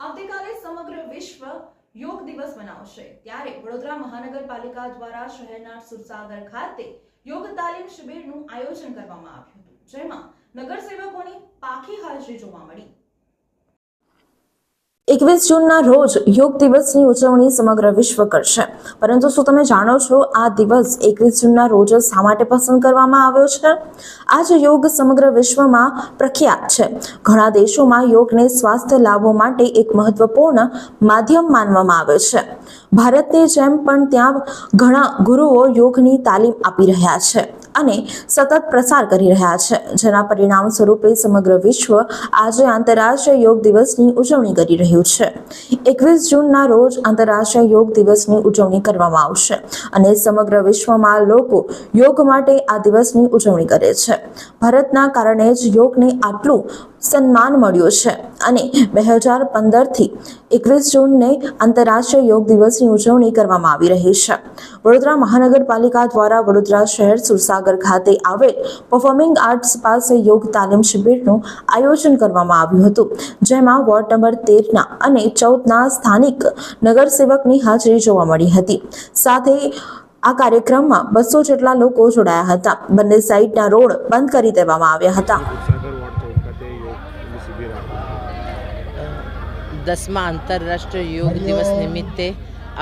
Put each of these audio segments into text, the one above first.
આવતીકાલે સમગ્ર વિશ્વ યોગ દિવસ મનાવશે ત્યારે વડોદરા મહાનગરપાલિકા દ્વારા શહેરના સુરસાગર ખાતે યોગ તાલીમ શિબિરનું આયોજન કરવામાં આવ્યું હતું, જેમાં નગરસેવકોની પાકી હાજરી જોવા મળી। 21 જૂનના રોજ યોગ દિવસની ઉજવણી સમગ્ર વિશ્વ કરશે, પરંતુ શું તમે જાણો છો આ દિવસ 21 જૂનના રોજ શા માટે પસંદ કરવામાં આવ્યો છે? આજ યોગ સમગ્ર વિશ્વમાં પ્રખ્યાત છે। ઘણા દેશોમાં યોગને સ્વાસ્થ્ય લાભો માટે એક મહત્વપૂર્ણ માધ્યમ માનવામાં આવે છે। ભારતની જેમ પણ ત્યાં ઘણા ગુરુઓ યોગની તાલીમ આપી રહ્યા છે અને સતત પ્રસાર કરી રહ્યા છે, જેના પરિણામ સ્વરૂપે સમગ્ર વિશ્વ આજે આંતરરાષ્ટ્રીય યોગ દિવસની ઉજવણી કરી રહ્યું છે। 21 જૂનના રોજ આંતરરાષ્ટ્રીય યોગ દિવસની ઉજવણી કરવામાં આવશે અને સમગ્ર વિશ્વમાં લોકો યોગ માટે આ દિવસની ઉજવણી કરે છે। ભારતના કારણે જ યોગને આટલું સન્માન મળ્યું છે અને 2015થી 21 જૂનને આંતરરાષ્ટ્રીય યોગ દિવસની ઉજવણી કરવામાં આવી રહી છે। વડોદરા મહાનગરપાલિકા દ્વારા વડોદરા શહેર સુરસાગર ખાતે આવેલ પરફોર્મિંગ આર્ટ્સ પાસે યોગ તાલીમ શિબિરનું આયોજન કરવામાં આવ્યું હતું, જેમાં વોર્ડ નંબર 13ના અને 14ના સ્થાનિક નગરસેવકની હાજરી જોવા મળી હતી। સાથે આ કાર્યક્રમમાં 200 જેટલા લોકો જોડાયા હતા। બંને સાઈડના રોડ બંધ કરી દેવામાં આવ્યા હતા। 10મા આંતરરાષ્ટ્રીય યોગ દિવસ નિમિત્તે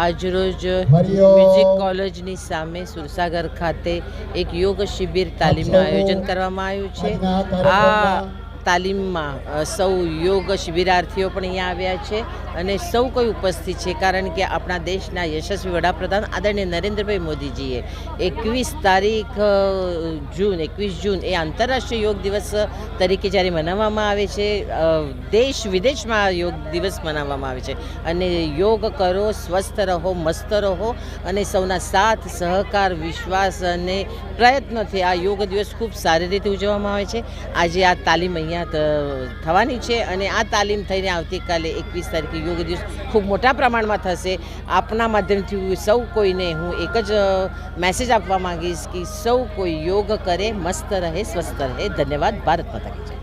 આજરોજ મ્યુઝિક કોલેજની સામે સુરસાગર ખાતે એક યોગ શિબિર તાલીમનું આયોજન કરવામાં આવ્યું છે। આ તાલીમમાં સૌ યોગ શિબિરાર્થીઓ પણ અહીંયા આવ્યા છે અને સૌ કોઈ ઉપસ્થિત છે, કારણ કે આપણા દેશના યશસ્વી વડાપ્રધાન આદરણીય નરેન્દ્રભાઈ મોદીજીએ 21 જૂન એ આંતરરાષ્ટ્રીય યોગ દિવસ તરીકે જ્યારે મનાવવામાં આવે છે, દેશ વિદેશમાં આ યોગ દિવસ મનાવવામાં આવે છે અને યોગ કરો, સ્વસ્થ રહો, મસ્ત રહો અને સૌના સાથ સહકાર, વિશ્વાસ અને પ્રયત્નોથી આ યોગ દિવસ ખૂબ સારી રીતે ઉજવવામાં આવે છે। આજે આ તાલીમ અહીંયા થવાની છે અને આ તાલીમ થઈને આવતીકાલે 21 તારીખે યોગ દિવસ ખૂબ મોટા પ્રમાણમાં થશે। આપના માધ્યમથી સૌ કોઈને હું એક જ મેસેજ આપવા માંગીશ કે સૌ કોઈ યોગ કરે, મસ્ત રહે, સ્વસ્થ રહે। ધન્યવાદ। ભારત માતા કી જય।